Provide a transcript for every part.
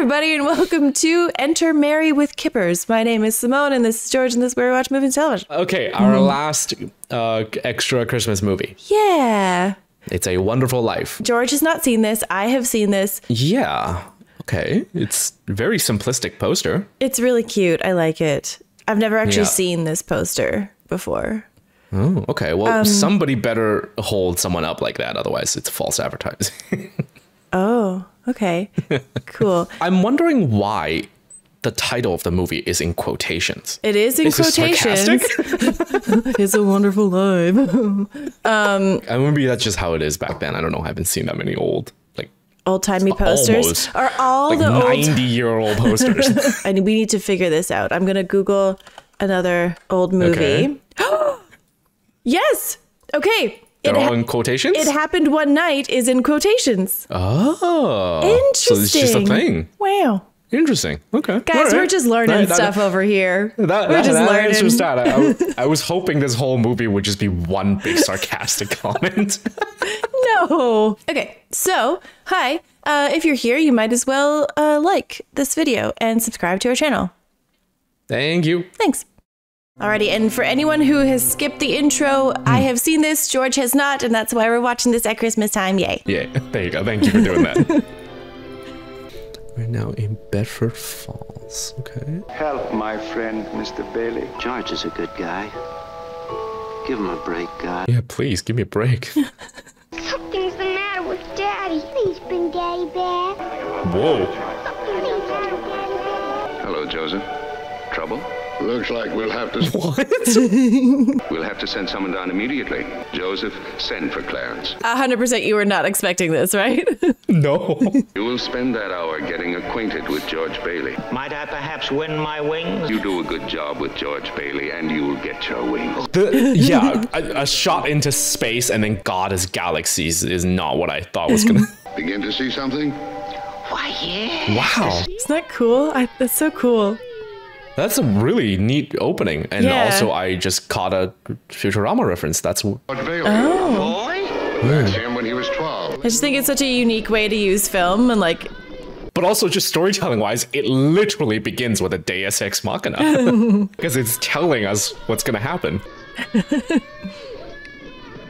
everybody, and welcome to Enter Mary with Kippers. My name is Simone, and this is George, and this is where we watch movies and television. Okay, our last extra Christmas movie. Yeah. It's A Wonderful Life. George has not seen this. I have seen this. Yeah. Okay. It's a very simplistic poster. It's really cute. I like it. I've never actually seen this poster before. Oh, okay. Well, somebody better hold someone up like that. Otherwise, it's false advertising. Oh, okay. Cool. I'm wondering why the title of the movie is in quotations. It is in quotations. It's a wonderful life. Maybe that's just how it is back then. I don't know. I haven't seen that many old-timey posters. Are all like the 90-year-old posters. And we need to figure this out. I'm going to Google another old movie. Okay. Yes. Okay. They're all in quotations? It Happened One Night is in quotations. Oh. Interesting. So it's just a thing. Wow. Interesting. Okay. Guys, we're just learning stuff over here. We're just learning. Just I was hoping this whole movie would just be one big sarcastic comment. No. Okay. So, hi. If you're here, you might as well like this video and subscribe to our channel. Thank you. Thanks. Alrighty, and for anyone who has skipped the intro, I have seen this, George has not, and that's why we're watching this at Christmas time. Yay. Yeah, there you go. Thank you for doing that. We're now in Bedford Falls. Okay. Help my friend, Mr. Bailey. George is a good guy. Give him a break, God. Yeah, please, give me a break. Something's the matter with Daddy. Please bring Daddy back. Whoa. Please bring Daddy back. Hello, Joseph. Trouble? Looks like we'll have to... What? We'll have to send someone down immediately. Joseph, send for Clarence. 100% you were not expecting this, right? No. You will spend that hour getting acquainted with George Bailey. Might I perhaps win my wings? You do a good job with George Bailey, and you will get your wings. A shot into space and then God as galaxies is not what I thought was gonna... Begin to see something? Why, yeah. Wow. Isn't that cool? That's so cool. That's a really neat opening. And also, I just caught a Futurama reference. That's... George Bailey. Oh. Boy? That's him when he was 12. I just think it's such a unique way to use film and like... But also just storytelling-wise, it literally begins with a Deus Ex Machina. Because it's telling us what's going to happen.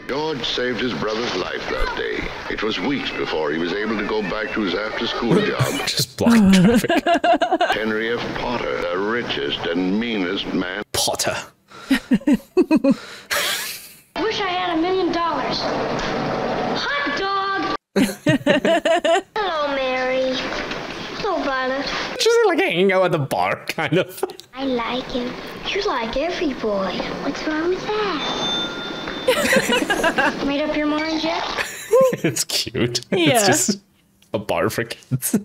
George saved his brother's life that day. It was weeks before he was able to go back to his after-school job. Just blocking traffic. Henry F. Potter, the richest and meanest man. Potter. Wish I had $1 million. Hot dog! Hello, Mary. Hello, Violet. Just like hanging out at the bar, kind of. I like him. You like every boy. What's wrong with that? Made up your mind yet? It's cute. Yeah. It's just a bar for kids.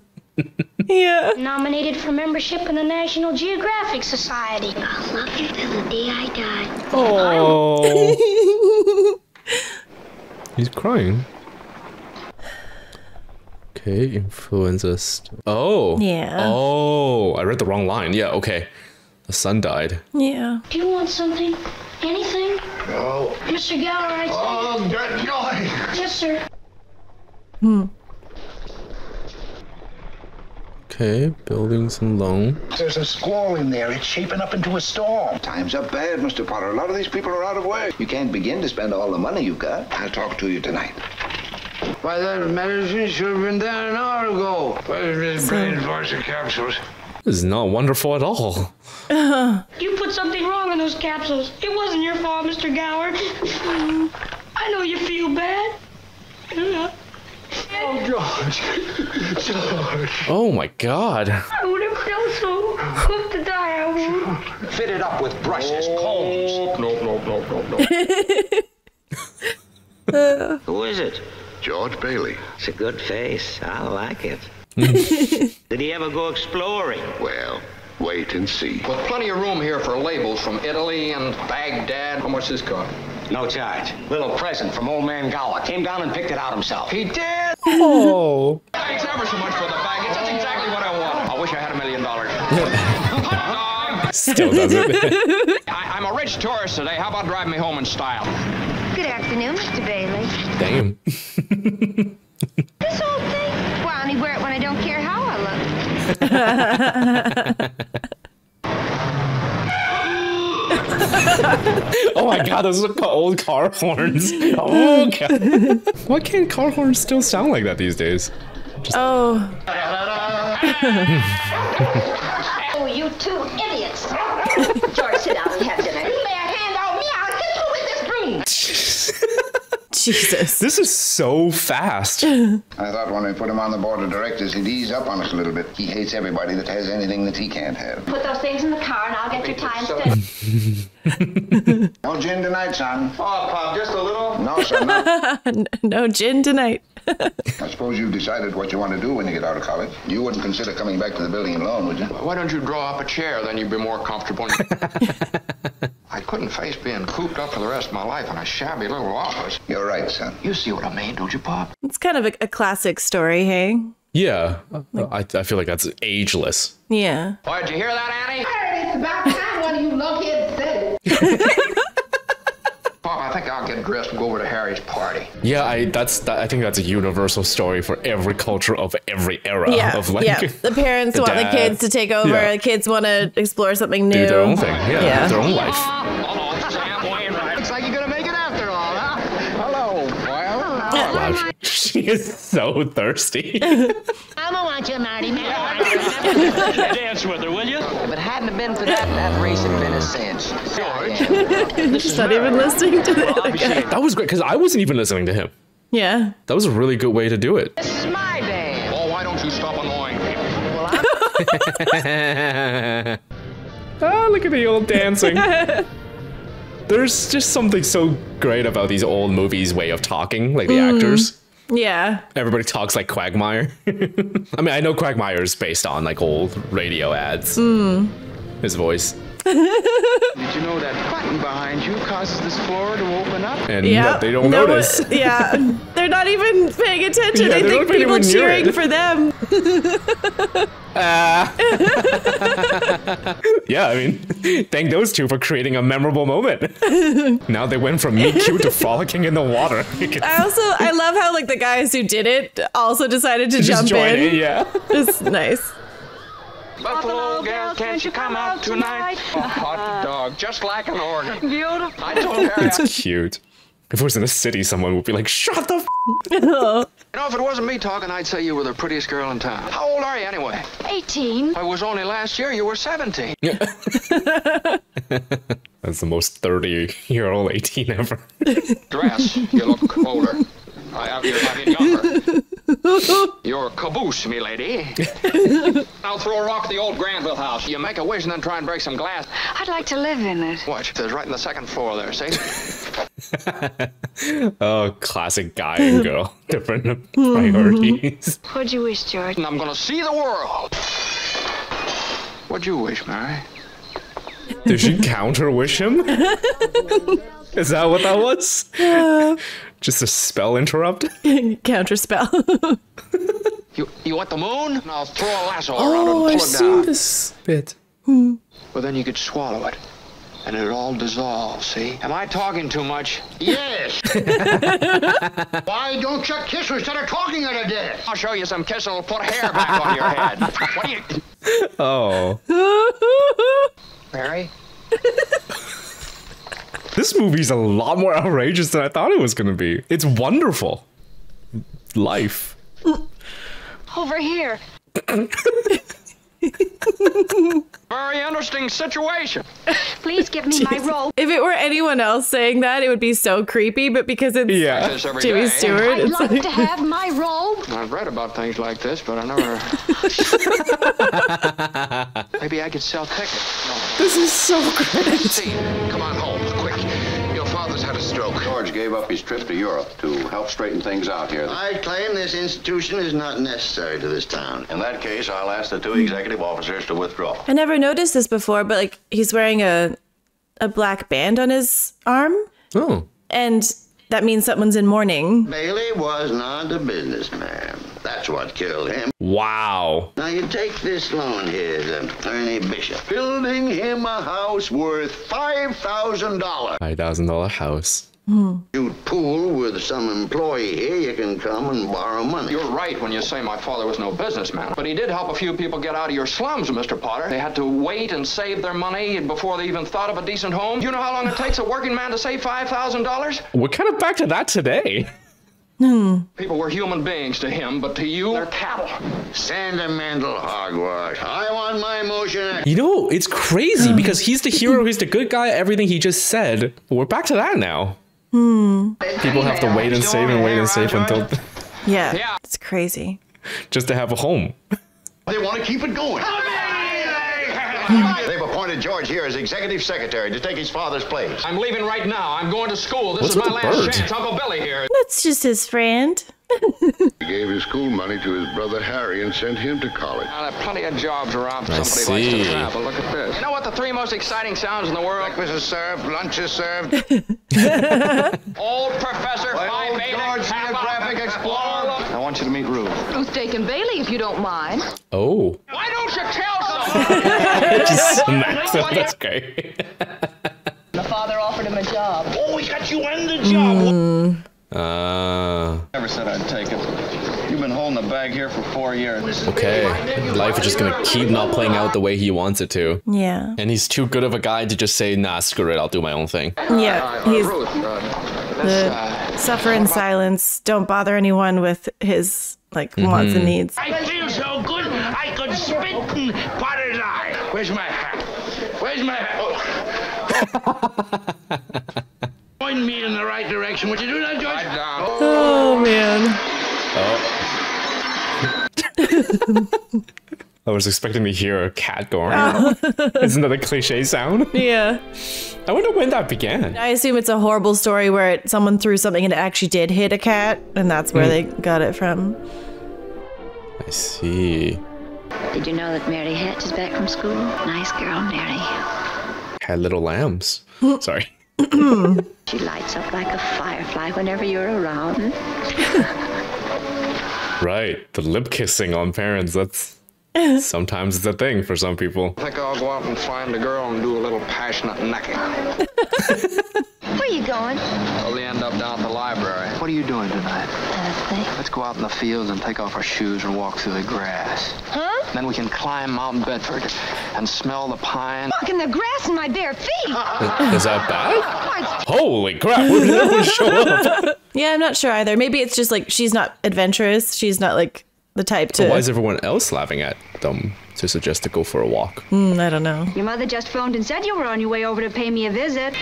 Yeah. Nominated for membership in the National Geographic Society. I'll love you till the day I die. Oh. He's crying. Okay, influenza. Oh. Yeah. Oh, I read the wrong line. Yeah, okay. The son died. Yeah. Do you want something? Anything? No. Mr. Gower, I Oh, good joy. Yes, sir. Okay, buildings and loan. There's a squall in there. It's shaping up into a storm. Times are bad, Mr. Potter. A lot of these people are out of work. You can't begin to spend all the money you've got. I'll talk to you tonight. Why, that medicine should have been down an hour ago. Where's Miss Brain Forcer capsules? This is not wonderful at all. You put something wrong in those capsules. It wasn't your fault, Mr. Gower. I know you feel bad. Oh, George. George. Oh my God. I would have felt so hooked to die. I would. Fitted up with brushes, combs. Nope. Who is it? George Bailey. It's a good face. I like it. Did he ever go exploring? Well, wait and see. With plenty of room here for labels from Italy and Baghdad. How much this cost? No charge. Little present from old man Gower. Came down and picked it out himself. He did? Oh. Thanks ever so much for the bag. It's just exactly what I want. I wish I had $1 million. Still doesn't. I'm a rich tourist today. How about driving me home in style? Good afternoon, Mr. Bailey. Damn. This old thing? Well, I only wear it when I don't care how I look. Oh my god, those are old car horns. Oh god. Why can't car horns still sound like that these days? Oh. Oh, you two idiots. George, sit down and have dinner. You lay a hand on me, I'll hit you with this broom. Jesus. This is so fast. I thought when we put him on the board of directors, he'd ease up on us a little bit. He hates everybody that has anything that he can't have. Put those things in the car and I'll get your time spent. No gin tonight, son. Oh, Pop, just a little. No, son, no. No gin tonight. I suppose you've decided what you want to do when you get out of college. You wouldn't consider coming back to the building alone, would you? Why don't you draw up a chair, then you'd be more comfortable. I couldn't face being cooped up for the rest of my life in a shabby little office. You're right, son. You see what I mean, don't you, Pop? It's kind of a classic story, hey? Yeah, I feel like that's ageless. Yeah. Oh, did you hear that, Annie? It's about time one of you lunkheads said it. Pop, I think I'll get dressed and go over to Harry's party. Yeah, I think that's a universal story for every culture of every era. Yeah, Of like, yeah. The parents the want dad. the kids to take over. Yeah. The kids want to explore something new. do their own thing. Yeah, live their own life. Looks like you're gonna make it after all, huh? Hello, well. Wow, she is so thirsty. I don't want you, Marty. Dance with her, will you? If it hadn't have been for that race had been a cinch. She's not even listening to the other guy. That was great because I wasn't even listening to him. Yeah. That was a really good way to do it. This is my dance. Oh, why don't you stop annoying me? Well, Ah, look at the old dancing. There's just something so great about these old movies' way of talking, like the actors. Yeah. Everybody talks like Quagmire. I mean, I know Quagmire is based on like old radio ads. His voice. Did you know that button behind you causes this floor to open up? And that they don't notice. Yeah. They're not even paying attention. Yeah, they they're think not people even near cheering it. for them. Yeah, I mean, thank those two for creating a memorable moment. Now they went from meet cute to frolicking in the water. I love how like the guys who did it also decided to Just jump join in. it, yeah. It's nice. Buffalo girls, can't you come out tonight? A hot dog, just like an organ. Beautiful. I told Harry. It's cute. If it was in a city, someone would be like, shut the f. You know, if it wasn't me talking, I'd say you were the prettiest girl in town. How old are you anyway? 18. It was only last year you were 17. That's the most 30-year-old 18 ever. Dress, you look older. I mean younger. You're caboose, me lady. I'll throw a rock at the old Granville house. You make a wish and then try and break some glass. I'd like to live in it. Watch, there's right in the second floor there, see? Oh, classic guy and girl. Different priorities. What'd you wish, George? And I'm gonna see the world. What'd you wish, Mary? Did she counter wish him? Is that what that was? Just a spell interrupt? Counter spell. You want the moon? I'll throw a lasso around it and pull I've it seen down. this bit. Well, then you could swallow it. And it'd all dissolve, see? Am I talking too much? Yes. Why don't you kiss her instead of talking her to death? I'll show you some kiss that'll put hair back on your head. What do you... Oh. Mary? This movie's a lot more outrageous than I thought it was going to be. It's wonderful. Life. Over here. Very interesting situation. Please give me my robe. If it were anyone else saying that, it would be so creepy, but because it's Yeah. Jimmy Stewart, I'd it's like like... to have my robe. I've read about things like this, but I never... Maybe I could sell tickets. No. This is so great. See, come on home, quick. Your father's had a stroke. George gave up his trip to Europe to help straighten things out here. I claim this institution is not necessary to this town. In that case, I'll ask the two executive officers to withdraw. I never noticed this before, but like he's wearing a black band on his arm, Oh. and that means someone's in mourning. Bailey was not a businessman. That's what killed him. Wow. Now you take this loan here to Ernie Bishop. Building him a house worth $5,000. $5,000 house. You pool with some employee here, you can come and borrow money. You're right when you say my father was no businessman. But he did help a few people get out of your slums, Mr. Potter. They had to wait and save their money before they even thought of a decent home. You know how long it takes a working man to save $5,000? We're kind of back to that today. People were human beings to him, but to you, they're cattle. Sentimental hogwash. I want my motion. You know, it's crazy because he's the hero, he's the good guy, everything he just said. We're back to that now. People have to wait and save until... Yeah, it's crazy. Just to have a home. They want to keep it going. They've appointed George here as executive secretary to take his father's place. I'm leaving right now. I'm going to school. This What's is my with the last bird? chance. Uncle Billy here. That's just his friend. He gave his school money to his brother Harry and sent him to college. Now, there are plenty of jobs around. I Somebody likes to see. travel. Look at this. You know what the three most exciting sounds in the world? Breakfast is served, lunch is served. Old Professor, Phi old Beta, George, Kappa, geographic explorer. I want you to meet Ruth. Ruth Dakin Bailey, if you don't mind. Oh. Why don't you tell someone? Just smacks him. That's great. The father offered him a job. Oh, he got you in the job. Never said I'd take it. You've been holding the bag here for 4 years. Okay. Life is just gonna keep not playing out the way he wants it to. Yeah. And he's too good of a guy to just say, nah, screw it, I'll do my own thing. Yeah, he's Ruth, suffer in silence. Don't bother anyone with his wants and needs. I feel so good, I could spit in Potter's eye. Where's my hat? Where's my hat? Oh. Point me in the right direction. Would you do that, George? Oh man. Oh. I was expecting to hear a cat going. Isn't that a cliche sound? Yeah. I wonder when that began. I assume it's a horrible story where someone threw something and it actually did hit a cat, and that's where they got it from. I see. Did you know that Mary Hatch is back from school? Nice girl, Mary. Had little lambs. Sorry. She lights up like a firefly whenever you're around. Right. The lip kissing on parents, that's... Sometimes it's a thing for some people. I think I'll go out and find a girl and do a little passionate necking. Where are you going? Probably end up down at the library. What are you doing tonight? Nothing. Let's go out in the fields and take off our shoes and walk through the grass. Huh? Then we can climb Mount Bedford and smell the pine. Walk in the grass in my bare feet. Is that bad? Holy crap, where did everyone show up? Yeah, I'm not sure either. Maybe it's just she's not adventurous. She's not the type to... But why is everyone else laughing at them to suggest to go for a walk? I don't know. Your mother just phoned and said you were on your way over to pay me a visit.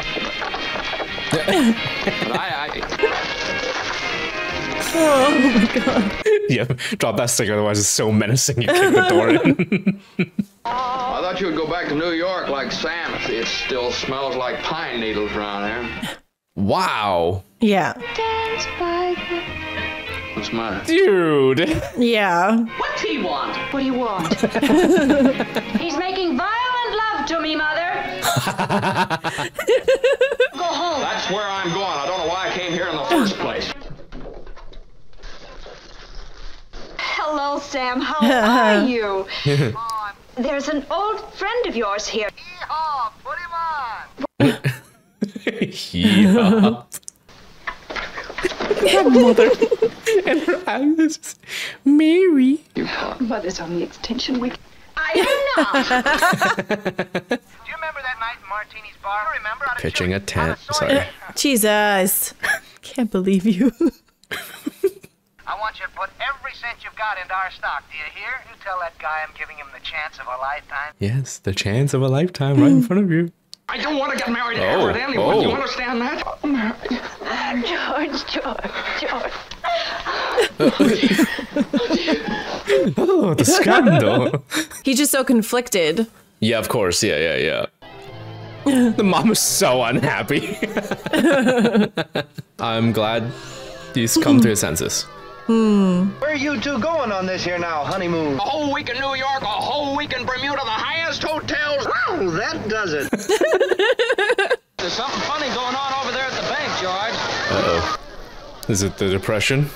But Oh my god. Yeah, drop that stick, otherwise it's so menacing you kick the door in. I thought you would go back to New York like Sam. It still smells like pine needles around here. Wow. Yeah. Dance by the... What's mine? Dude. Yeah. What do you want? What do you want? He's making violent love to me, Mother. Go home. That's where I'm going. I don't know why I came here in the first place. Hello, Sam. How are you? There's an old friend of yours here. Yeehaw, put him on. Yeah. Her mother and her eyes. Mary. Mother's on the extension week. I am not. Do you remember that night in Martini's bar? Remember? Pitching a tent. Sorry. Jesus. Can't believe you. I want you to put every cent you've got into our stock. Do you hear? You tell that guy I'm giving him the chance of a lifetime. Yes, the chance of a lifetime right in front of you. I don't want to get married ever to anyone. Do you understand that? George. Oh, the scandal. He's just so conflicted. Yeah, of course. Yeah. The mom is so unhappy. I'm glad he's come to his senses. Where are you two going on this here now, honeymoon? A whole week in New York, a whole week in Bermuda, the highest hotels. Oh, that does it. There's something funny going on over there at the bank, George. Uh-oh. Is it the depression?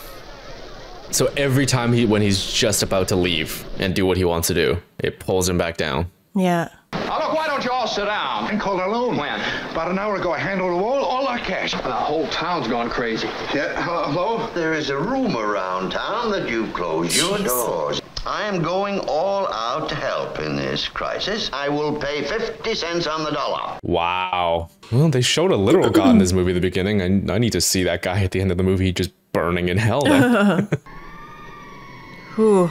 So every time when he's just about to leave and do what he wants to do, it pulls him back down. Yeah. Now look, why don't you all sit down? I called a loan. When? About an hour ago, I handled all our cash. The whole town's gone crazy. Yeah, hello? There is a rumor around town that you've closed your doors. I am going all out to help in this crisis. I will pay 50 cents on the dollar. Wow. Well, they showed a literal god in this movie at the beginning. I need to see that guy at the end of the movie just burning in hell then. Whew.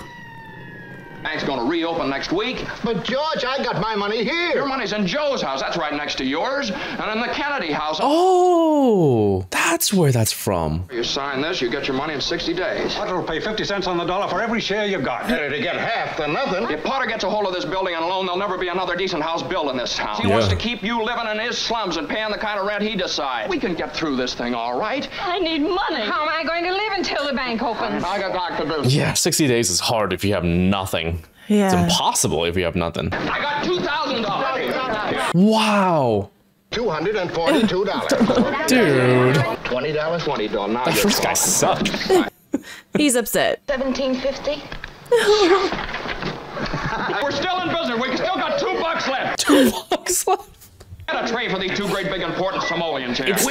Bank's gonna reopen next week. But George, I got my money here. Your money's in Joe's house. That's right next to yours. And in the Kennedy house. Oh, that's where that's from. You sign this, you get your money in 60 days. Potter'll pay 50 cents on the dollar for every share you got. Better to get half than nothing. If Potter gets a hold of this building on loan, there'll never be another decent house built in this town. He wants to keep you living in his slums and paying the kind of rent he decides. We can get through this thing all right. I need money. How am I going to live until the bank opens? I got back to business. Yeah, 60 days is hard if you have nothing. Yeah. It's impossible if you have nothing. I got $2,000. Wow. $242. Dude. $20. $20. Now That first guy sucked. He's upset. $17.50. We're still in business. We still got $2 left. $2 left. Get a tray for these two great big important simoleons here. It's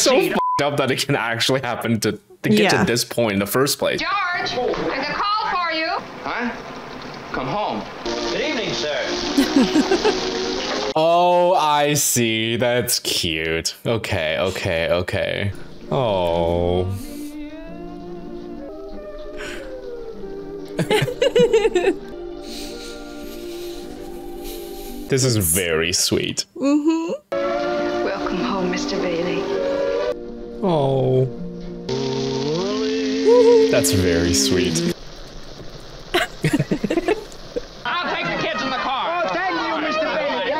so f***ed up that it can actually happen to get to this point in the first place. George, there's a call for you. Huh? Come home. Good evening, sir. Oh, I see. That's cute. Okay. Oh. This is very sweet. Welcome home, Mr. Bailey. Oh. That's very sweet. I'll take the kids in the car. Oh, thank you, Mr. Bailey.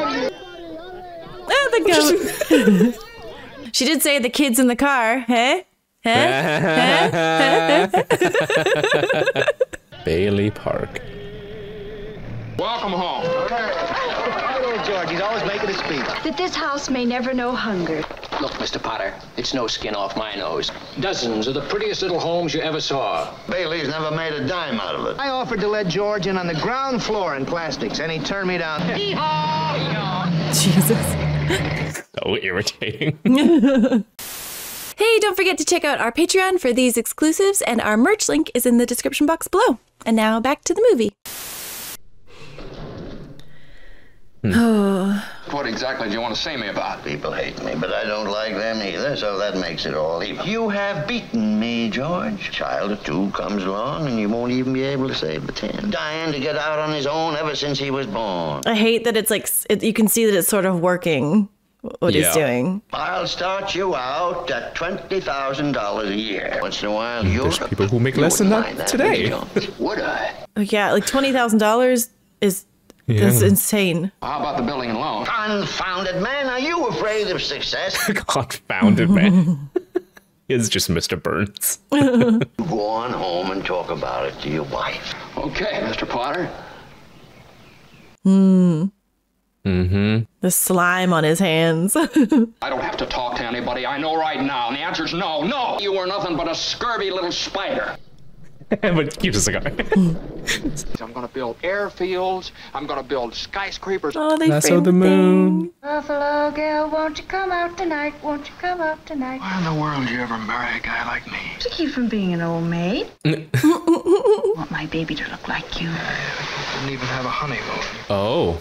Ah, the goat. She did say the kids in the car, hey? Bailey Park. Welcome home. Hello, George. He's always making a speech. That this house may never know hunger. Look, Mr. Potter, it's no skin off my nose. Dozens of the prettiest little homes you ever saw. Bailey's never made a dime out of it. I offered to let George in on the ground floor in plastics, and he turned me down. Jesus. So irritating. Hey, don't forget to check out our Patreon for these exclusives, and our merch link is in the description box below. And now back to the movie. Oh. What exactly do you want to see me about? People hate me, but I don't like them either, so that makes it all even. You have beaten me, George. Child of 2 comes along, and you won't even be able to save the 10. Dying to get out on his own ever since he was born. I hate that it's like, you can see that it's sort of working, what he's doing. I'll start you out at $20,000 a year. Once in a while, There's people who make less than that today. Would I? Yeah, like $20,000 is... That's insane. How about the building and loan? Confounded man, are you afraid of success? Confounded man. It's just Mr. Burns. Go on home and talk about it to your wife. Okay, Mr. Potter. The slime on his hands. I don't have to talk to anybody. I know right now. And the answer's no. No! You were nothing but a scurvy little spider. But keep a cigar. I'm gonna build airfields. I'm gonna build skyscrapers. Oh, they Lasso the moon. Buffalo girl, won't you come out tonight? Won't you come out tonight? Why in the world you ever marry a guy like me? To keep from being an old maid. Want my baby to look like you. Didn't even have a honeymoon. Oh.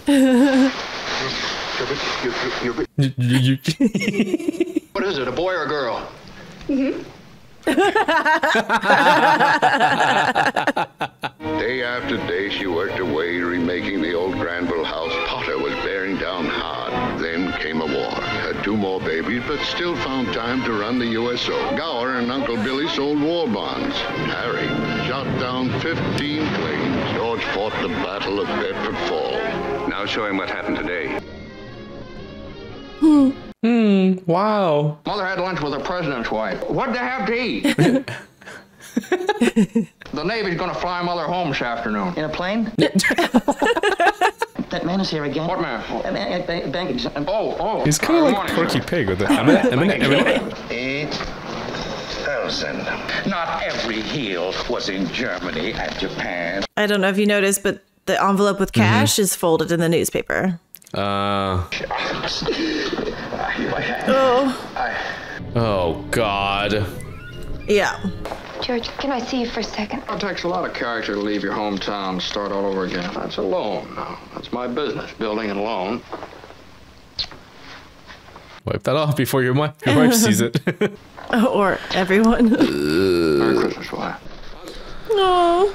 What is it, a boy or a girl? Day after day, she worked away remaking the old Granville house. Potter was bearing down hard. Then came a war. Had 2 more babies, but still found time to run the USO. Gower and Uncle Billy sold war bonds. Harry shot down 15 planes. George fought the Battle of Bedford Falls. Now show him what happened today. Wow. Mother had lunch with the president's wife. What'd they have to eat? The Navy's gonna fly Mother home this afternoon. In a plane? That man is here again. What man? Bank Oh. He's kind of like Porky Pig with the... Eat. 1,000. Not every heel was in Germany and Japan. I don't know if you noticed, but the envelope with cash is folded in the newspaper. Oh, God. Yeah. George, can I see you for a second? It takes a lot of character to leave your hometown and start all over again. That's a loan now. That's my business, building and loan. Wipe that off before your wife sees it. Or everyone. Merry Christmas, wife. No.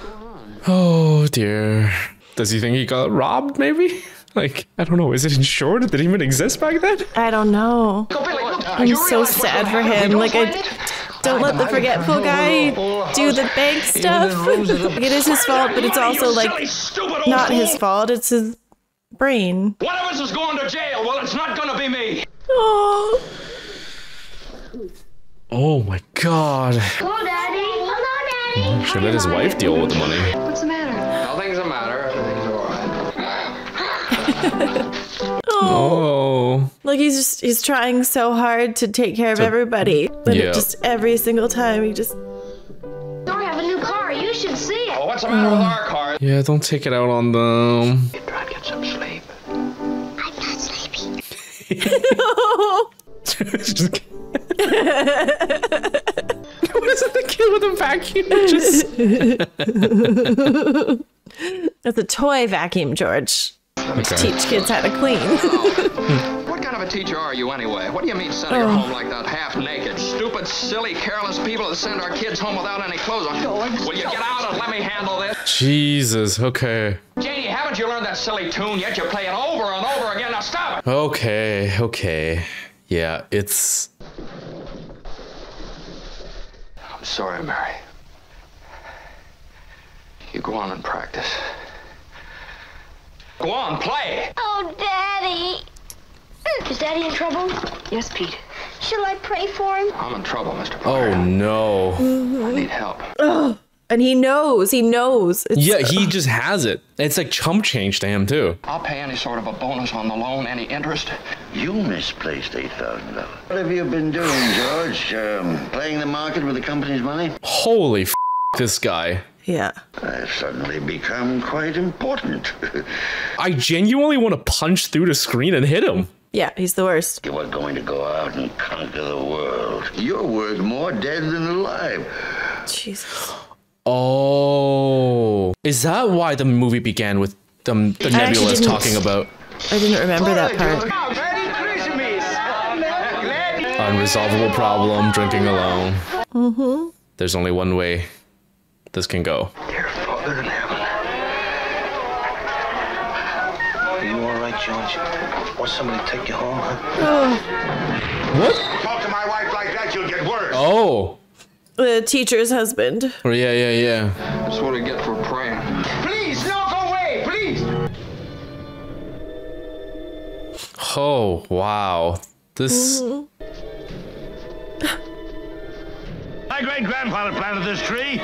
Oh, dear. Does he think he got robbed, maybe? Like, I don't know. Is it insured? Did it even exist back then? I don't know. I'm so sad for him. Like, don't let the forgetful guy do the bank stuff. Like, it is his fault, but it's also, like, not his fault. It's his brain. One of us is going to jail. Well, it's not going to be me. Oh. Oh, my God. Hello, Daddy. Hello, Daddy. Should let his wife deal with the money. What's the matter? Nothing's the matter. Everything's all right. Oh. Like, he's trying so hard to take care of everybody. But it just every single time he just... We have a new car. You should see it. Oh, what's the matter with our car? Yeah, don't take it out on them. Try and get some sleep. I'm not sleepy. What is it, the kid with a vacuum? That's a toy vacuum, George. Okay. To teach kids how to clean. What kind of a teacher are you anyway? What do you mean sending her home like that, half naked? Stupid, silly, careless people that send our kids home without any clothes on. Will you get out and let me handle this? Jesus, okay. Janie, haven't you learned that silly tune yet? You play it over and over again. Now stop it. Okay. Yeah, it's... I'm sorry, Mary. You go on and practice. Go on, play! Oh, Daddy. Is Daddy in trouble? Yes, Pete. Shall I pray for him? I'm in trouble, Mr. Potter. Oh, no. I need help. And he knows. It's, yeah, he just has it. It's like chump change to him, too. I'll pay any sort of a bonus on the loan, any interest. You misplaced $8,000. What have you been doing, George? Playing the market with the company's money? Holy this guy. Yeah. I've suddenly become quite important. I genuinely want to punch through the screen and hit him. Yeah, he's the worst. You are going to go out and conquer the world. You're worth more dead than alive. Jesus. Oh. Is that why the movie began with the Nebula's talking about? I didn't remember that part. Unresolvable problem, drinking alone. Mm-hmm. There's only one way this can go. Dear Father in heaven. Are you all right, George? Want somebody to take you home, huh? What? Talk to my wife like that, you'll get worse. Oh. The teacher's husband. Oh, yeah. That's what I get for praying. Please, no, go away, please. Oh, wow. This... My great-grandfather planted this tree.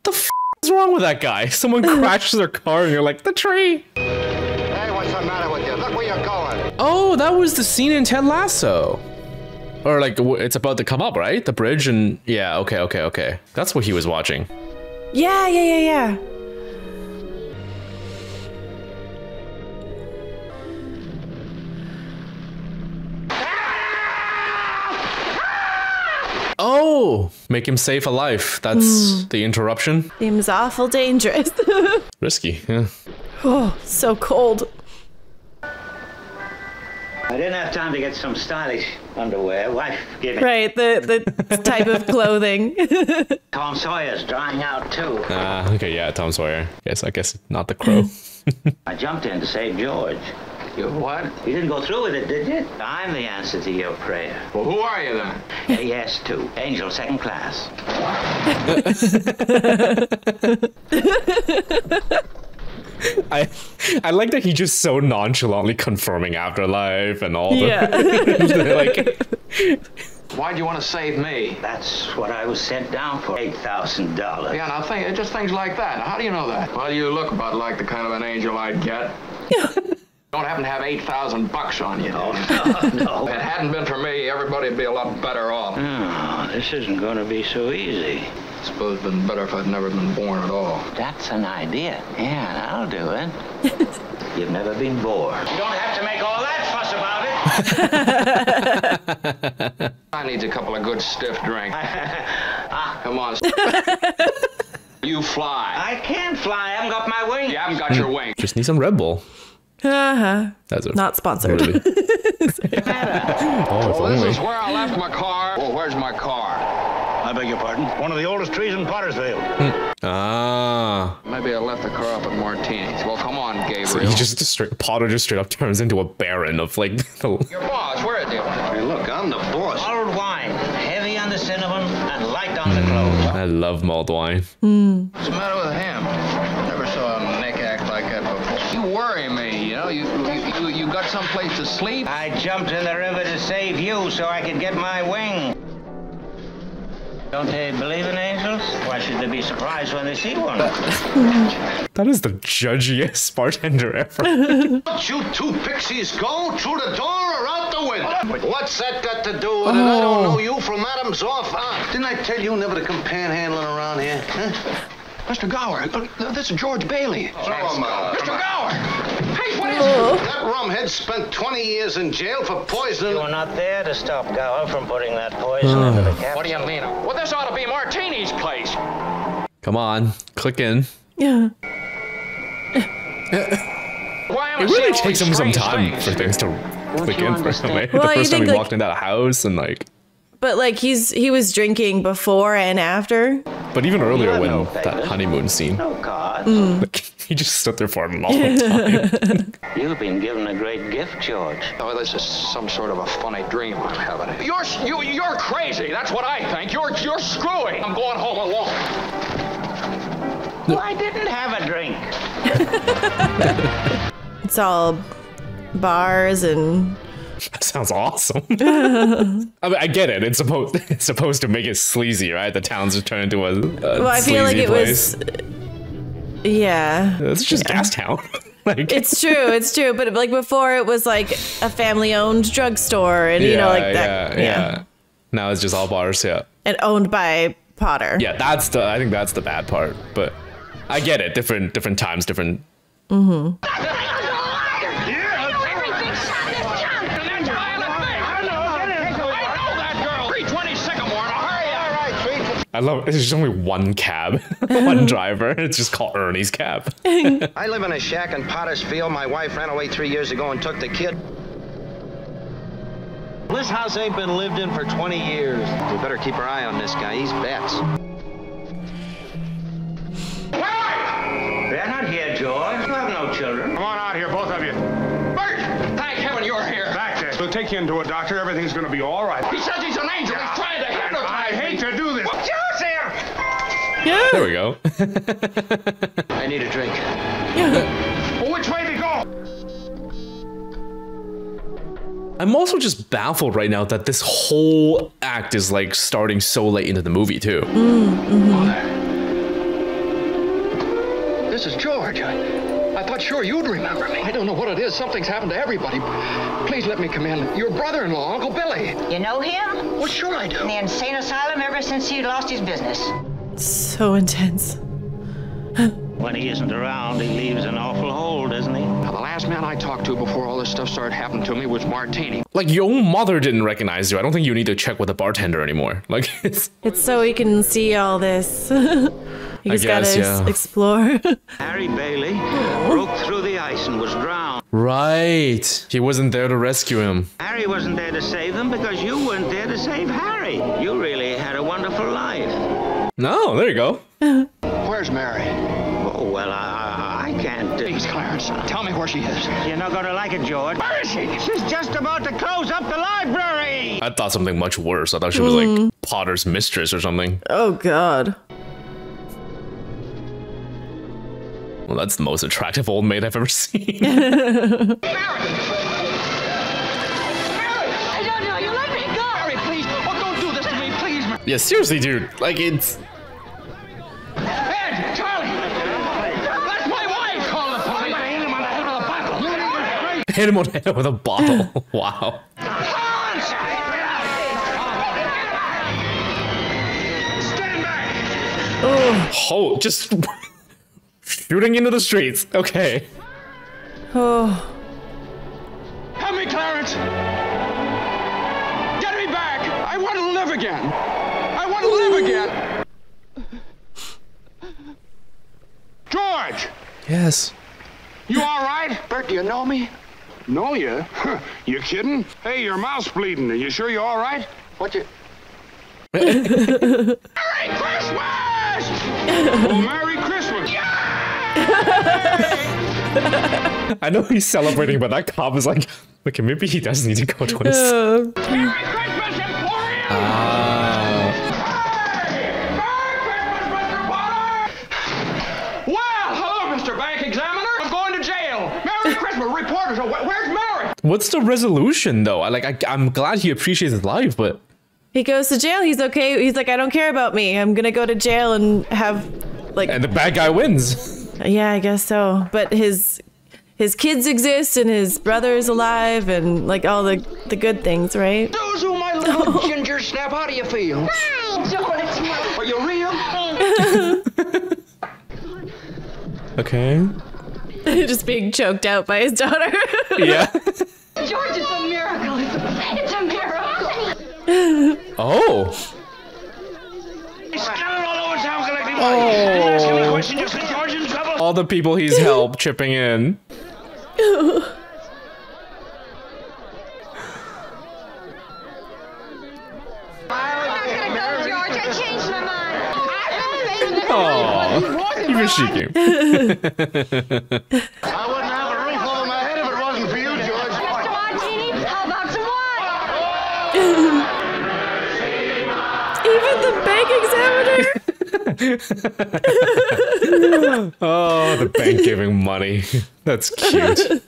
The f is wrong with that guy? Someone crashes their car and you're like, the tree. Hey, what's the matter with you? Look where you're going. Oh, that was the scene in Ted Lasso. Or like, it's about to come up, right? The bridge and... Yeah, okay. That's what he was watching. Yeah. Oh! Make him save a life. That's the interruption. Seems awful dangerous. Risky, yeah. Oh, so cold. I didn't have time to get some stylish underwear. Wife, give me. Right, the type of clothing. Tom Sawyer's drying out too. Okay, yeah, Tom Sawyer. I guess not the Crow. I jumped in to save George. You what? You didn't go through with it, did you? I'm the answer to your prayer. Well, who are you then? AS2, Angel Second Class. I like that he just so nonchalantly confirming afterlife and all the Why'd you want to save me? That's what I was sent down for, $8,000. Yeah, now just things like that. Now, how do you know that? Well, you look about like the kind of an angel I'd get. Don't happen to have $8,000 on you? No. If it hadn't been for me, everybody'd be a lot better off. Oh, this isn't going to be so easy. I suppose it'd been better if I'd never been born at all. That's an idea. Yeah, that'll do it. You've never been bored. You don't have to make all that fuss about it. I need a couple of good stiff drinks. Come on. You fly. I can't fly. I haven't got my wings. You haven't got your wings. Just need some Red Bull. That's not sponsored. Really. Well, this is where I left my car. Well, where's my car? I beg your pardon? One of the oldest trees in Pottersville. Maybe I left the car up at Martini's. Well, come on, Gabriel. So he Potter just straight up turns into a baron of like the... Your boss, where is he? Hey, look, I'm the boss. Mulled wine, heavy on the cinnamon and light on the cloves. I love mulled wine. What's the matter with him? Never saw a neck act like that before. You worry me, you know. You got someplace to sleep? I jumped in the river to save you so I could get my wing. Don't they believe in angels? Why should they be surprised when they see one? That is the judgiest bartender ever. Don't you two pixies go through the door or out the window? What's that got to do with it? I don't know you from Adam's off. Didn't I tell you never to come panhandling around here? Huh? Mr. Gower, this is George Bailey. Mr. Gower! Hey, what is it? That rumhead spent 20 years in jail for poisoning. You were not there to stop Gower from putting that poison into the capsule. What do you mean? Well, this ought to be Martini's place. Come on, click in. Yeah. It really takes him some time for things to click in for him. Right? Well, the first time he like, walked in that house and like... But like he was drinking before and after. But even earlier when that honeymoon scene. No God. Like, he just stood there for a long time. You've been given a great gift, George. Oh, this is some sort of a funny dream I'm having. You're crazy. That's what I think. You're screwy. I'm going home alone. Well, I didn't have a drink. It's all bars and... That sounds awesome. I mean, I get it. It's supposed to make it sleazy, right? The town's just turned into a well, I feel like it place. was... Yeah. It's just gas town. Like, it's true. But like before it was like a family-owned drugstore and, you know, like that. Yeah. Now it's just all bars, yeah. And owned by Potter. Yeah, I think that's the bad part. But I get it. Different times, different... Mm-hmm. I love there's only one cab, one driver. It's just called Ernie's cab. I live in a shack in Pottersfield. My wife ran away 3 years ago and took the kid. This house ain't been lived in for 20 years. We better keep our eye on this guy. He's bats. They're not here, George. You have no children. Come on out here, both of you. Bert! Thank heaven you're here. Back there. We'll take you into a doctor. Everything's going to be all right. He says he's an angel. He's trying to hypnotize I hate to do this. George here! Yeah. There we go. I need a drink. Well, which way to go? I'm also just baffled right now that this whole act is like starting so late into the movie too. This is George. I thought sure you'd remember me. I don't know what it is. Something's happened to everybody. Please let me come in. Your brother-in-law, Uncle Billy. You know him? Well, sure I do. In the insane asylum ever since he lost his business. So intense. When he isn't around, he leaves an awful hole, doesn't he? Now, the last man I talked to before all this stuff started happening to me was Martini. Like, your own mother didn't recognize you. I don't think you need to check with the bartender anymore. Like, it's so he can see all this. You just gotta explore. Harry Bailey broke through the ice and was drowned. Right. He wasn't there to rescue him. Harry wasn't there to save him because you weren't there to save Harry. You really had a wonderful life. No, there you go. Where's Mary? Oh, well, I can't... Please, Clarence, tell me where she is. You're not going to like it, George. Where is she? She's just about to close up the library. I thought something much worse. I thought she was like Potter's mistress or something. Oh, God. Well, that's the most attractive old maid I've ever seen. I don't know. You let me go. Mary, please. Oh, don't do this to me, please. Yeah, seriously, dude. Like, it's... Ed, Charlie. That's my wife. Call the police. I hit him on the head with a bottle. hit him on the head with a bottle. Wow. Oh, just shooting into the streets. Okay. Oh. Help me, Clarence! Get me back! I want to live again! I want to live again! George! Yes. You all right? Bert, do you know me? Know you? You kidding? Hey, your mouth's bleeding. Are you sure you're all right? What you... Merry Christmas! Well, Merry Christmas! I know he's celebrating, but that cop is like, okay, maybe he does need to go to his... Merry Christmas, Emporium! Well, hello, Mr. Bank Examiner. I'm going to jail. Merry Christmas, reporters. Where's Mary? What's the resolution, though? I'm glad he appreciates his life, but... He goes to jail. He's okay. He's like, I don't care about me. I'm gonna go to jail and have, like... And the bad guy wins. Yeah, I guess so. But his kids exist, and his brother is alive, and, like, all the good things, right? Those are my little ginger snap. How do you feel? Hi, George. Are you real? Okay. Just being choked out by his daughter. Yeah. George, it's a miracle. It's a miracle. Oh. All the people he's helped chipping in. Oh, even she came. I wouldn't have a roof over my head if it wasn't for you, George. Mr. Martini, how about some Even the bank examiner. Oh, the bank giving money. That's cute.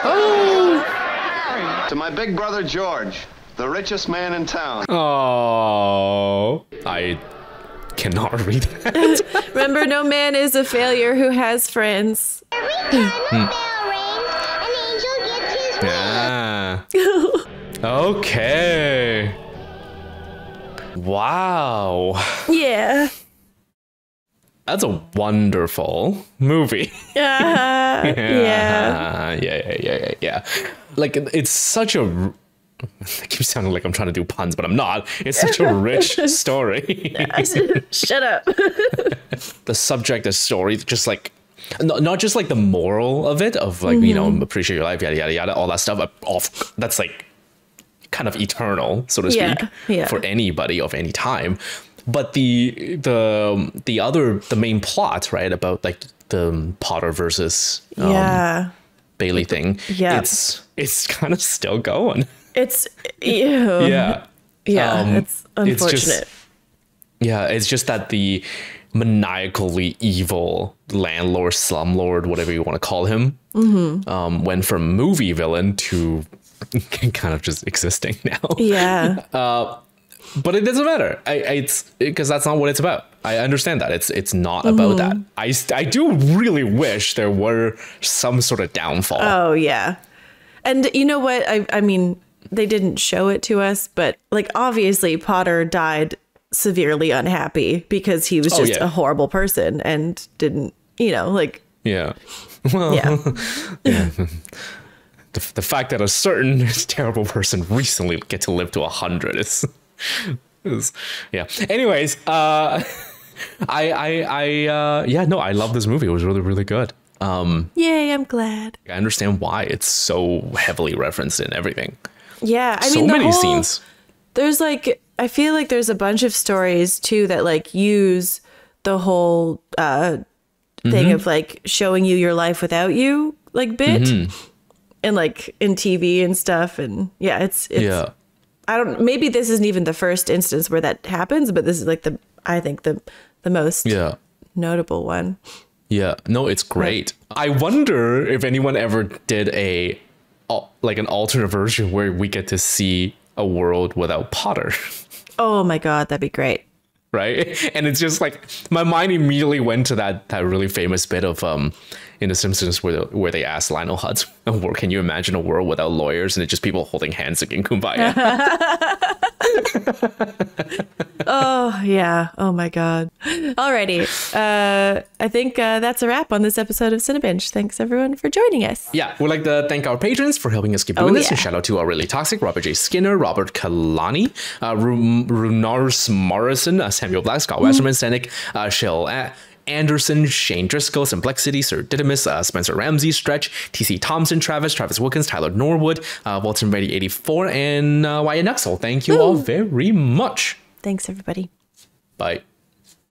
Oh. To my big brother George, the richest man in town. Oh, I cannot read that. Remember, no man is a failure who has friends. Yeah. Okay. Wow. Yeah. That's a wonderful movie. Yeah. Like, it's such a... I keep sounding like I'm trying to do puns, but I'm not. It's such a rich story. Shut up. The subject of story, just like... Not just like the moral of it, of like, you know, appreciate your life, yada, yada, yada, all that stuff. That's like kind of eternal, so to speak, for anybody of any time. But the main plot, right, about like the Potter versus Bailey thing, it's kind of still going. It's it's unfortunate. It's just that the maniacally evil landlord, slumlord, whatever you want to call him, went from movie villain to kind of just existing now. Yeah. But it doesn't matter. It's because that's not what it's about. I understand that it's not about that. I do really wish there were some sort of downfall. Oh yeah. And you know what? I mean, they didn't show it to us, but like obviously Potter died severely unhappy because he was just a horrible person and didn't, you know, like. Yeah. Well, yeah. The fact that a certain terrible person recently get to live to 100 is yeah. Anyways, I love this movie. It was really, really good. Yay, I'm glad. I understand why it's so heavily referenced in everything. Yeah, I mean, so many scenes. There's like, I feel like there's a bunch of stories too that like use the whole thing of like showing you your life without you, like bit, and like in TV and stuff, and it's I don't, maybe this isn't even the first instance where that happens, but this is like I think the most notable one. Yeah, no, it's great. I wonder if anyone ever did an alternate version where we get to see a world without Potter. Oh my God, that'd be great. right? And it's just like my mind immediately went to that really famous bit of in The Simpsons where they asked Lionel Hutz, can you imagine a world without lawyers? And it's just people holding hands singing Kumbaya. Oh, yeah. Oh, my God. Alrighty. I think that's a wrap on this episode of Cinebinge. Thanks, everyone, for joining us. Yeah, we'd like to thank our patrons for helping us keep doing this. And shout out to our Really Toxic, Robert J. Skinner, Robert Kalani, Runars Morrison, Samuel Black, Scott Westerman, Senek, Shell Anderson, Shane Driscoll, Simplexity, Sir Didymus, Spencer Ramsey, Stretch, TC Thompson, Travis Wilkins, Tyler Norwood, Walton Reddy 84, and Wyatt Nuxel. Thank you all very much. Thanks, everybody. Bye.